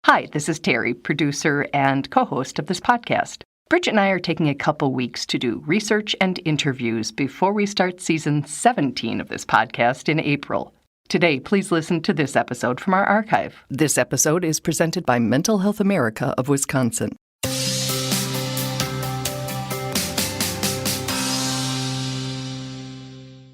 Hi, this is Terry, producer and co-host of this podcast. Bridget and I are taking a couple weeks to do research and interviews before we start season 17 of this podcast in April. Today, please listen to this episode from our archive. This episode is presented by Mental Health America of Wisconsin.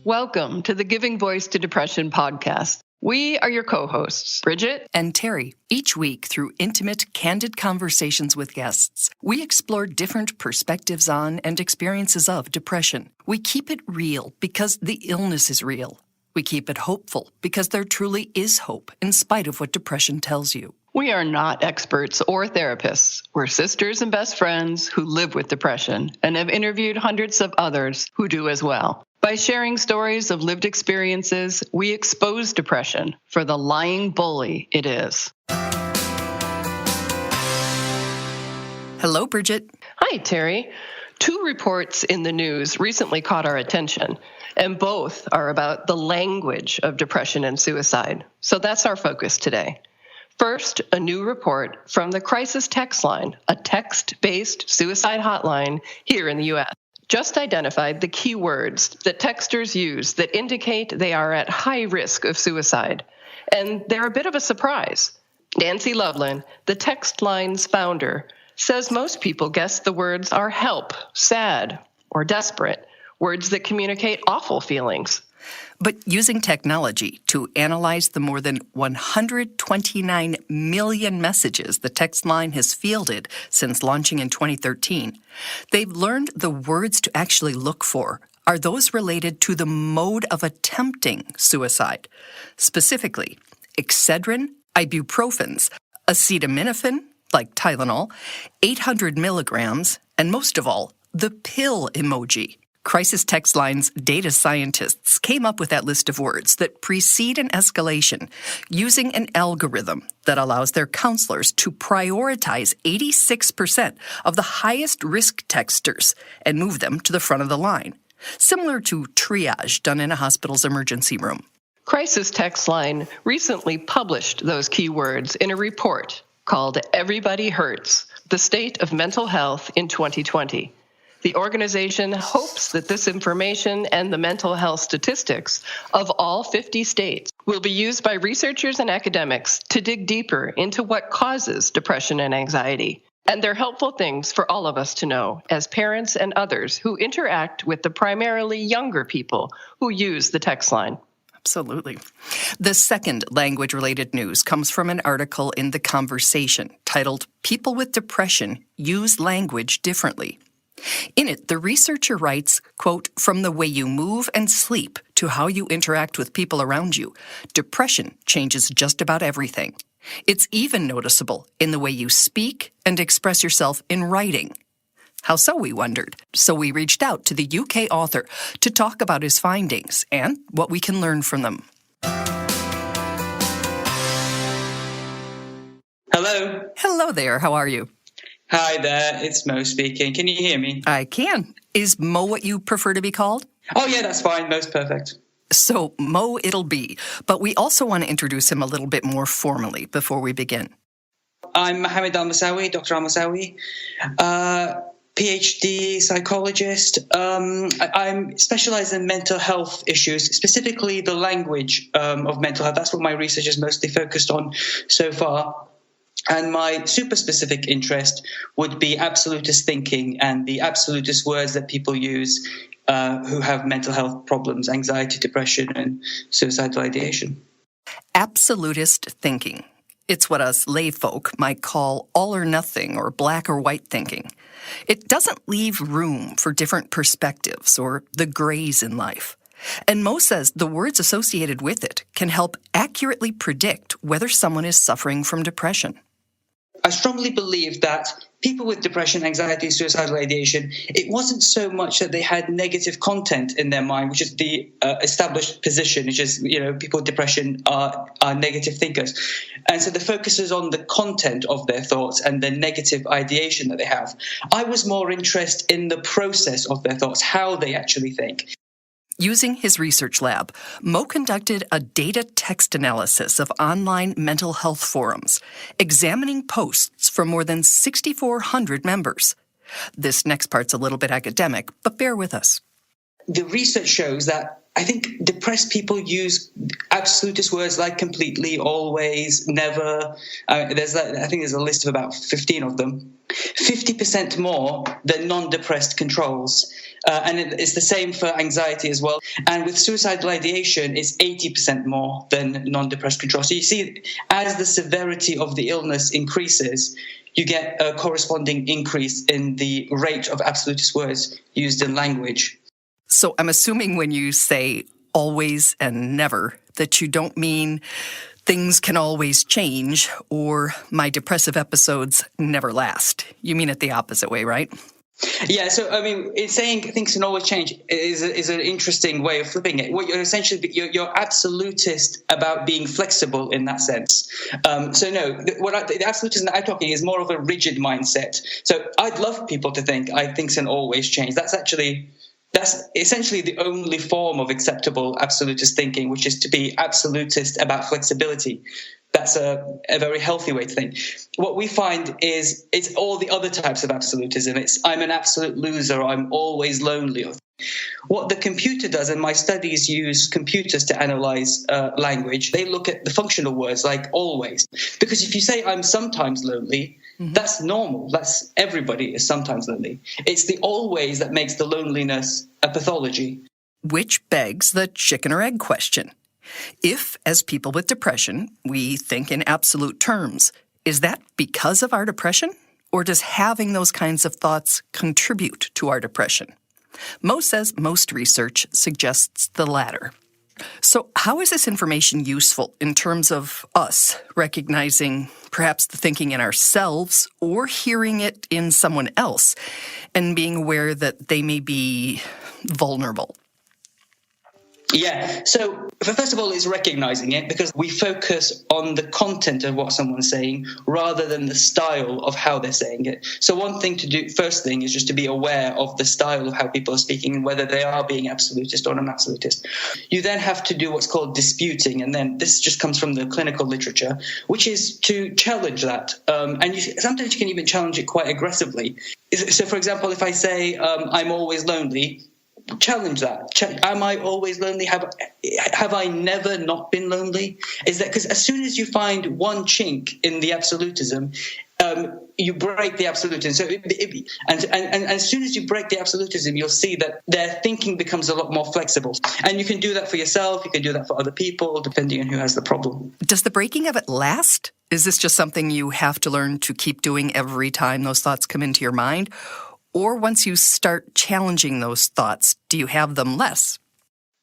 Welcome to the Giving Voice to Depression podcast. We are your co-hosts, Bridget and Terry. Each week, through intimate, candid conversations with guests, we explore different perspectives on and experiences of depression. We keep it real because the illness is real. We keep it hopeful because there truly is hope in spite of what depression tells you. We are not experts or therapists. We're sisters and best friends who live with depression and have interviewed hundreds of others who do as well. By sharing stories of lived experiences, we expose depression for the lying bully it is. Hello, Bridget. Hi, Terry. 2 reports in the news recently caught our attention, and both are about the language of depression and suicide. So that's our focus today. First, a new report from the Crisis Text Line, a text-based suicide hotline here in the U.S. just identified the key words that texters use that indicate they are at high risk of suicide. And they're a bit of a surprise. Nancy Loveland, the text line's founder, says most people guess the words are help, sad, or desperate, words that communicate awful feelings. But using technology to analyze the more than 129 million messages the text line has fielded since launching in 2013, they've learned the words to actually look for are those related to the mode of attempting suicide. Specifically, Excedrin, ibuprofens, acetaminophen, like Tylenol, 800 milligrams, and most of all, the pill emoji. Crisis Text Line's data scientists came up with that list of words that precede an escalation using an algorithm that allows their counselors to prioritize 86% of the highest risk texters and move them to the front of the line, similar to triage done in a hospital's emergency room. Crisis Text Line recently published those keywords in a report called Everybody Hurts, the State of Mental Health in 2020. The organization hopes that this information and the mental health statistics of all 50 states will be used by researchers and academics to dig deeper into what causes depression and anxiety. And they're helpful things for all of us to know as parents and others who interact with the primarily younger people who use the text line. Absolutely. The second language-related news comes from an article in The Conversation titled, "People with Depression Use Language Differently." In it, the researcher writes, quote, "From the way you move and sleep to how you interact with people around you, depression changes just about everything. It's even noticeable in the way you speak and express yourself in writing." How so, we wondered. So we reached out to the UK author to talk about his findings and what we can learn from them. Hello. Hello there. How are you? Hi there, it's Mo speaking. Can you hear me? I can. Is Mo what you prefer to be called? Oh yeah, that's fine. Mo's perfect. So Mo it'll be, but we also want to introduce him a little bit more formally before we begin. I'm Mohammed Al-Masawi, Dr. Al-Masawi, PhD psychologist. I'm specialized in mental health issues, specifically the language of mental health. That's what my research is mostly focused on so far. And my super specific interest would be absolutist thinking and the absolutist words that people use who have mental health problems, anxiety, depression, and suicidal ideation. Absolutist thinking. It's what us layfolk might call all or nothing or black or white thinking. It doesn't leave room for different perspectives or the grays in life. And Mo says the words associated with it can help accurately predict whether someone is suffering from depression. I strongly believe that people with depression, anxiety, and suicidal ideation, it wasn't so much that they had negative content in their mind, which is the established position, which is, people with depression are negative thinkers. And so the focus is on the content of their thoughts and the negative ideation that they have. I was more interested in the process of their thoughts, how they actually think. Using his research lab, Mo conducted a data text analysis of online mental health forums, examining posts from more than 6,400 members. This next part's a little bit academic, but bear with us. The research shows that I think depressed people use absolutist words like completely, always, never. I think there's a list of about 15 of them. 50% more than non-depressed controls. And it's the same for anxiety as well. And with suicidal ideation, it's 80% more than non-depressed controls. So you see, as the severity of the illness increases, you get a corresponding increase in the rate of absolutist words used in language. So I'm assuming when you say always and never, that you don't mean things can always change or my depressive episodes never last. You mean it the opposite way, right? Yeah, so I mean, it's saying things can always change is an interesting way of flipping it. What you're absolutist about being flexible in that sense. So no, the absolutism that I'm talking is more of a rigid mindset. So I'd love people to think things can always change. That's essentially the only form of acceptable absolutist thinking, which is to be absolutist about flexibility. That's a very healthy way to think. What we find is it's all the other types of absolutism. It's I'm an absolute loser, or I'm always lonely. What the computer does, and my studies use computers to analyze language, they look at the functional words like always. Because if you say I'm sometimes lonely, that's normal. That's everybody is sometimes lonely. It's the always that makes the loneliness a pathology. Which begs the chicken or egg question. If, as people with depression, we think in absolute terms, is that because of our depression? Or does having those kinds of thoughts contribute to our depression? Mo says most research suggests the latter. So how is this information useful in terms of us recognizing perhaps the thinking in ourselves or hearing it in someone else and being aware that they may be vulnerable? Yeah, so first of all, it's recognizing it because we focus on the content of what someone's saying rather than the style of how they're saying it. So one thing to do, first thing, is just to be aware of the style of how people are speaking and whether they are being absolutist or non-absolutist. You then have to do what's called disputing, and then this just comes from the clinical literature, which is to challenge that. And sometimes you can even challenge it quite aggressively. So, for example, if I say I'm always lonely, challenge that. Am I always lonely? Have I never not been lonely? Is that because as soon as you find one chink in the absolutism, you break the absolutism. So and as soon as you break the absolutism, you'll see that their thinking becomes a lot more flexible. And you can do that for yourself. You can do that for other people, depending on who has the problem. Does the breaking of it last? Is this just something you have to learn to keep doing every time those thoughts come into your mind? Or once you start challenging those thoughts, do you have them less?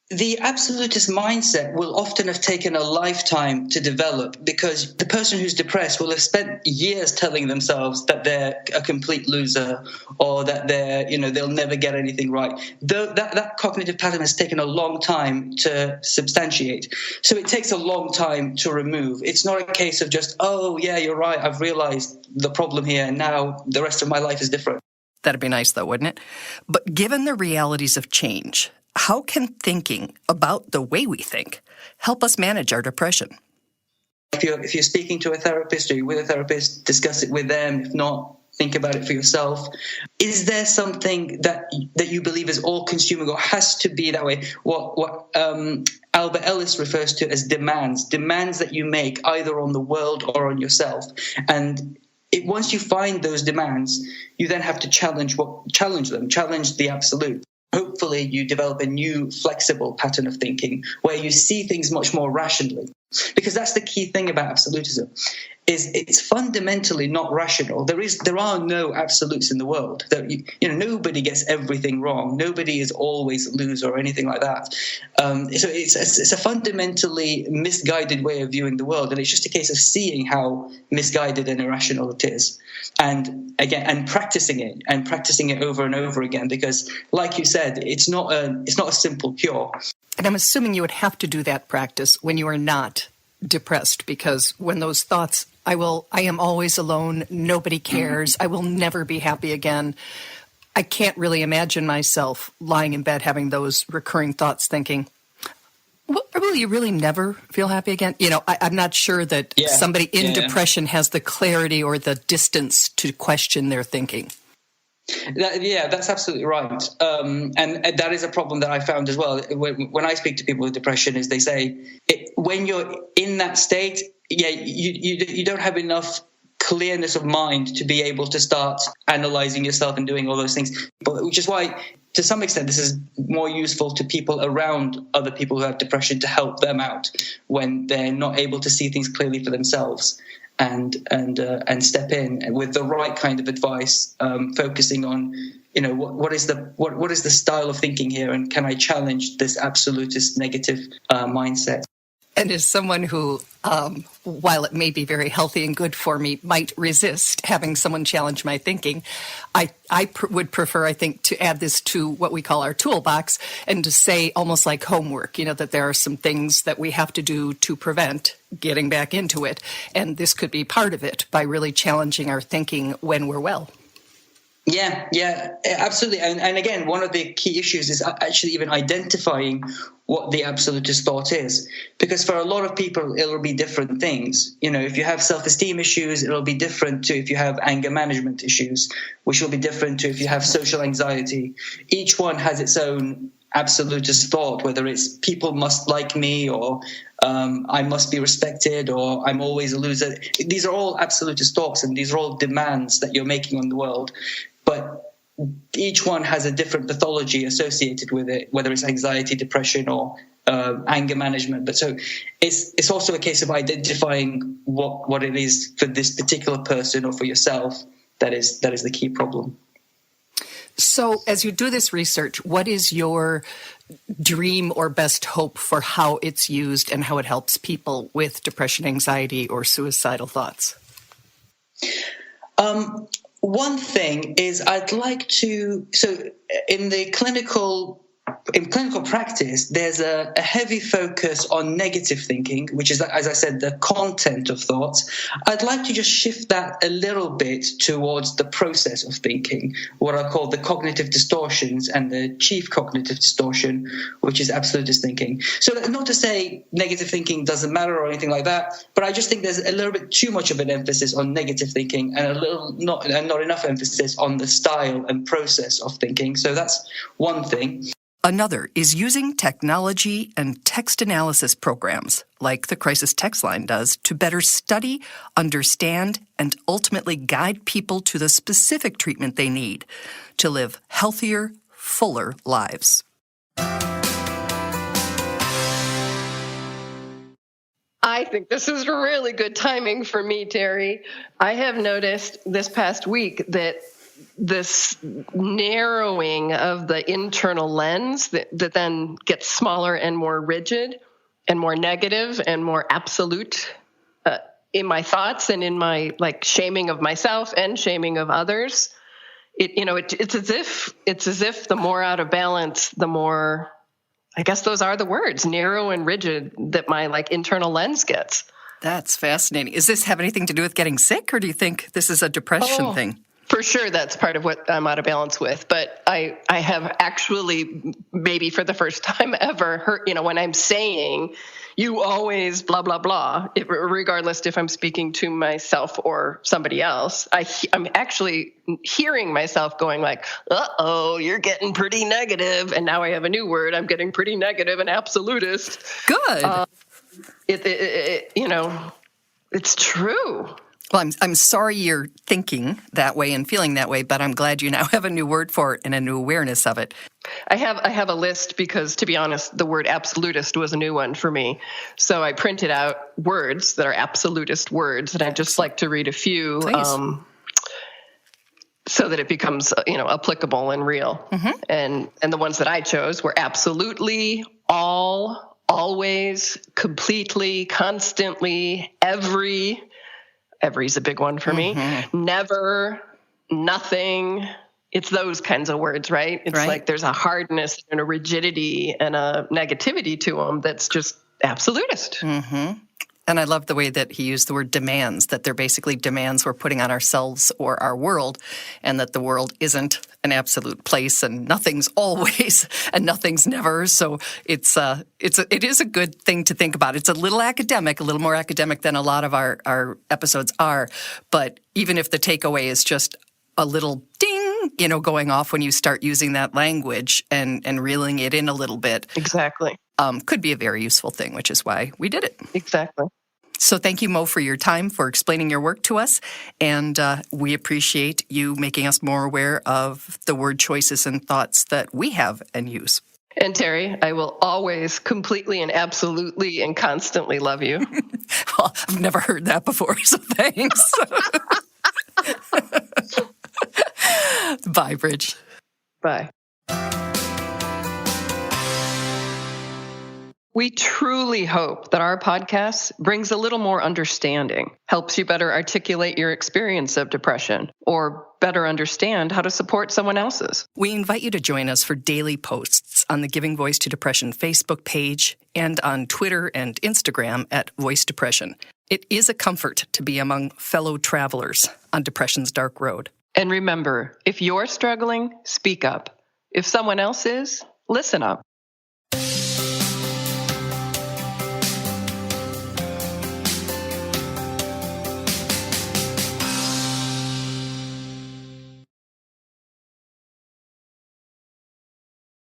The absolutist mindset will often have taken a lifetime to develop because the person who's depressed will have spent years telling themselves that they're a complete loser or that they'll never get anything right. That cognitive pattern has taken a long time to substantiate. So it takes a long time to remove. It's not a case of just, oh, yeah, you're right, I've realized the problem here and now the rest of my life is different. That'd be nice, though, wouldn't it? But given the realities of change, how can thinking about the way we think help us manage our depression? If you're speaking to a therapist or you're with a therapist, discuss it with them. If not, think about it for yourself. Is there something that you believe is all-consuming or has to be that way? What Albert Ellis refers to as demands that you make either on the world or on yourself. And once you find those demands, you then have to challenge the absolute. Hopefully you develop a new flexible pattern of thinking where you see things much more rationally. Because that's the key thing about absolutism, is it's fundamentally not rational. There are no absolutes in the world. Nobody gets everything wrong. Nobody is always a loser or anything like that. So it's a fundamentally misguided way of viewing the world, and it's just a case of seeing how misguided and irrational it is, and practicing it over and over again. Because, like you said, it's not a simple cure. And I'm assuming you would have to do that practice when you are not depressed, because when those thoughts, I am always alone, nobody cares, I will never be happy again, I can't really imagine myself lying in bed having those recurring thoughts thinking, will you really never feel happy again? I'm not sure that somebody in depression has the clarity or the distance to question their thinking. That's absolutely right. And that is a problem that I found as well. When I speak to people with depression, is they say when you're in that state, you don't have enough clearness of mind to be able to start analyzing yourself and doing all those things. Which is why, to some extent, this is more useful to people around other people who have depression to help them out when they're not able to see things clearly for themselves. And step in with the right kind of advice, focusing on, what is the style of thinking here, and can I challenge this absolutist negative mindset? And as someone who, while it may be very healthy and good for me, might resist having someone challenge my thinking, I would prefer, I think, to add this to what we call our toolbox and to say almost like homework, that there are some things that we have to do to prevent getting back into it. And this could be part of it by really challenging our thinking when we're well. Yeah, absolutely. And again, one of the key issues is actually even identifying what the absolutist thought is. Because for a lot of people, it'll be different things. If you have self-esteem issues, it'll be different to if you have anger management issues, which will be different to if you have social anxiety. Each one has its own absolutist thought, whether it's people must like me, or I must be respected, or I'm always a loser. These are all absolutist thoughts, and these are all demands that you're making on the world. But each one has a different pathology associated with it, whether it's anxiety, depression, or anger management. But so it's also a case of identifying what it is for this particular person or for yourself that is the key problem. So as you do this research, what is your dream or best hope for how it's used and how it helps people with depression, anxiety, or suicidal thoughts? One thing is I'd like to, so in clinical practice, there's a heavy focus on negative thinking, which is, as I said, the content of thoughts. I'd like to just shift that a little bit towards the process of thinking, what I call the cognitive distortions and the chief cognitive distortion, which is absolutist thinking. So not to say negative thinking doesn't matter or anything like that, but I just think there's a little bit too much of an emphasis on negative thinking and not enough emphasis on the style and process of thinking. So that's one thing. Another is using technology and text analysis programs, like the Crisis Text Line does, to better study, understand, and ultimately guide people to the specific treatment they need to live healthier, fuller lives. I think this is really good timing for me, Terry. I have noticed this past week that this narrowing of the internal lens that then gets smaller and more rigid and more negative and more absolute in my thoughts and in my shaming of myself and shaming of others. It's as if the more out of balance, the more, I guess those are the words, narrow and rigid, that my internal lens gets. That's fascinating. Does this have anything to do with getting sick, or do you think this is a depression thing? For sure, that's part of what I'm out of balance with. But I have actually, maybe for the first time ever, heard, when I'm saying, you always blah, blah, blah, regardless if I'm speaking to myself or somebody else, I'm actually hearing myself going like, uh-oh, you're getting pretty negative. And now I have a new word. I'm getting pretty negative and absolutist. Good. It's true. Well, I'm sorry you're thinking that way and feeling that way, but I'm glad you now have a new word for it and a new awareness of it. I have a list because, to be honest, the word absolutist was a new one for me. So I printed out words that are absolutist words, and I'd just like to read a few so that it becomes, applicable and real. Mm-hmm. And the ones that I chose were absolutely, all, always, completely, constantly, every. Every's a big one for me. Mm-hmm. Never, nothing. It's those kinds of words, right? It's like there's a hardness and a rigidity and a negativity to them that's just absolutist. Mm-hmm. And I love the way that he used the word demands, that they're basically demands we're putting on ourselves or our world, and that the world isn't an absolute place and nothing's always and nothing's never. So it is a good thing to think about. It's a little academic, a little more academic than a lot of our episodes are. But even if the takeaway is just a little ding, going off when you start using that language and reeling it in a little bit. Exactly. Could be a very useful thing, which is why we did it. Exactly. So thank you, Mo, for your time, for explaining your work to us. And we appreciate you making us more aware of the word choices and thoughts that we have and use. And Terry, I will always completely and absolutely and constantly love you. Well, I've never heard that before, so thanks. Bye, Bridge. Bye. We truly hope that our podcast brings a little more understanding, helps you better articulate your experience of depression, or better understand how to support someone else's. We invite you to join us for daily posts on the Giving Voice to Depression Facebook page and on Twitter and Instagram at Voice Depression. It is a comfort to be among fellow travelers on depression's dark road. And remember, if you're struggling, speak up. If someone else is, listen up.